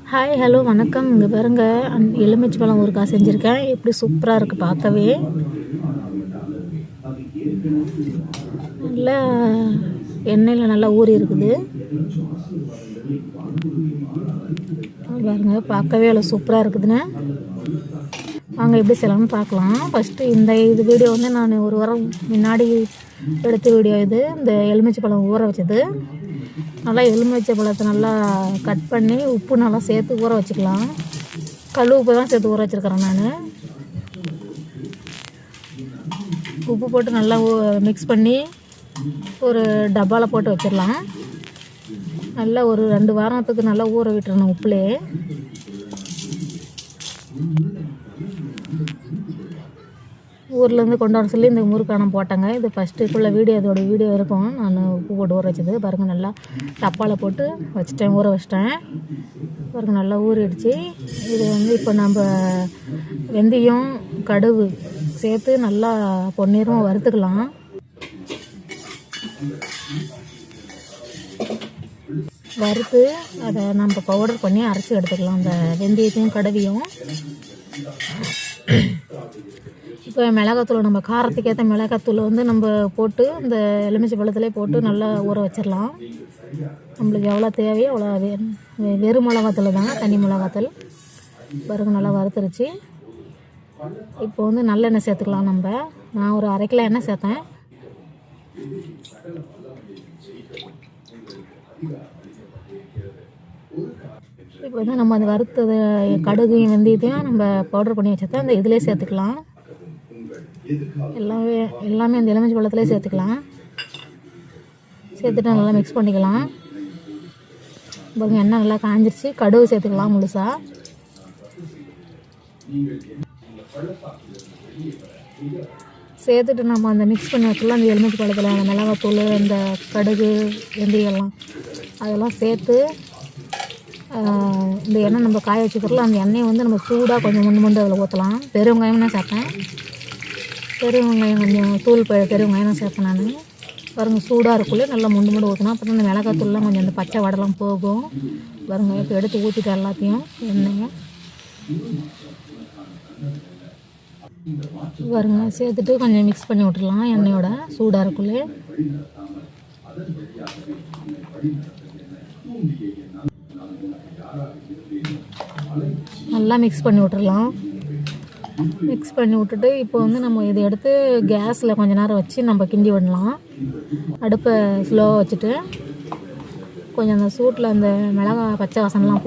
Hi hello வணக்கம். இங்கே பாருங்க, எலுமிச்சை பழம் ஊறுகாய் செஞ்சுருக்கேன். எப்படி சூப்பராக இருக்குது பார்க்கவே. நல்லா எண்ணெயில் நல்லா ஊறி இருக்குது பாருங்க, பார்க்கவே அவ்வளோ சூப்பராக இருக்குதுன்னு. வாங்க எப்படி செய்யலாம்னு பார்க்கலாம். ஃபஸ்ட்டு இது வீடியோ வந்து நான் ஒரு வாரம் முன்னாடி எடுத்த வீடியோ. இது இந்த எலுமிச்சை பழம் ஊற வச்சது. நல்லா எலுமிச்சை பழத்தை நல்லா கட் பண்ணி உப்பு நல்லா சேர்த்து ஊற வச்சுக்கலாம். கல் உப்பு தான் சேர்த்து ஊற வச்சுருக்கிறேன் நான். உப்பு போட்டு நல்லா மிக்ஸ் பண்ணி ஒரு டப்பாவில் போட்டு வச்சிடலாம். நல்லா ஒரு 2 வாரத்துக்கு நல்லா ஊற விட்டுறணும் உப்புலேயே. ஊர்லேருந்து கொண்டு வர சொல்லி இந்த முறுக்கானம் போட்டாங்க. இது ஃபஸ்ட்டுக்குள்ளே இதோட வீடியோ இருக்கும். நான் உப்பு போட்டு ஊற வச்சது பாருங்கள். நல்லா டப்பாவில் போட்டு வச்சிட்டேன், ஊற வச்சிட்டேன் பாருங்கள். நல்லா ஊறிடுச்சு. இது வந்து இப்போ நம்ம வெந்தயம் கடுகு சேர்த்து நல்லா பொன்னிறமாக வறுத்துக்கலாம். வறுத்து அதை நம்ம பவுடர் பண்ணி அரைச்சி எடுத்துக்கலாம், அந்த வெந்தயத்தையும் கடுவையும். இப்போ மிளகாத்தூள், நம்ம காரத்துக்கு ஏற்ற மிளகாத்தூள் வந்து நம்ம போட்டு இந்த எலுமிச்சை பழத்துலேயே போட்டு நல்லா ஊற வச்சிடலாம். நம்மளுக்கு எவ்வளோ தேவையோ அவ்வளோ. வெறும் மிளகாத்தூள் தான், தனி மிளகாத்தூள் பாருங்க. நல்லா வறுத்துருச்சு. இப்போ வந்து நல்லெண்ணெய் சேர்த்துக்கலாம். நான் ஒரு 1/2 கிலோ எண்ணெய் சேர்த்தேன். இப்போ வந்து நம்ம அந்த வறுத்தது கடுகையும் வெந்தயத்தையும் நம்ம பவுடர் பண்ணி வச்சதை அந்த இதிலே சேர்த்துக்கலாம். எல்லாமே அந்த எலுமிச்சை பழத்துலேயே சேர்த்துக்கலாம். சேர்த்துட்டு நல்லா மிக்ஸ் பண்ணிக்கலாம். பாருங்க, எண்ணெய் நல்லா காஞ்சிருச்சு. கடுகு சேர்த்துக்கலாம் முழுசாக. சேர்த்துட்டு நம்ம அந்த மிக்ஸ் பண்ணி வச்சுக்கலாம். அந்த எலுமிச்சை பழத்தில் அந்த மிளகாத்தூள், இந்த கடுகு வெந்தயம்லாம் அதெல்லாம் சேர்த்து இந்த எண்ணெய் நம்ம காய வச்சுக்கிறோம். அந்த எண்ணெயை வந்து நம்ம சூடாக கொஞ்சம் முண்டு அதில் ஊற்றலாம். பெருவெங்காயம் தான் சேர்ப்பேன். பெருவெங்காயம் கொஞ்சம் பெருவெங்காயம் தான் சேர்ப்பேன் நான். பாருங்கள், சூடாக இருக்குள்ளே நல்லா முண்டு ஊற்றினா அப்புறம் இந்த மிளகாத்தூள்லாம் கொஞ்சம் அந்த பச்சை வடலாம் போகும். பாருங்கள், இப்போ எடுத்து ஊற்றிட்டு எல்லாத்தையும் எண்ணெயை பாருங்க சேர்த்துட்டு கொஞ்சம் மிக்ஸ் பண்ணி விட்டுடலாம். எண்ணெயோட சூடாக இருக்குள்ளே நல்லா மிக்ஸ் பண்ணி விட்டுடலாம். மிக்ஸ் பண்ணி விட்டுட்டு இப்போ வந்து நம்ம இதை எடுத்து கேஸில் கொஞ்ச நேரம் வச்சு நம்ம கிண்டி விடலாம். அடுப்பை ஸ்லோவாக வச்சுட்டு கொஞ்சம் அந்த சூட்டில் அந்த மிளகாய் பச்சை வாசனைலாம்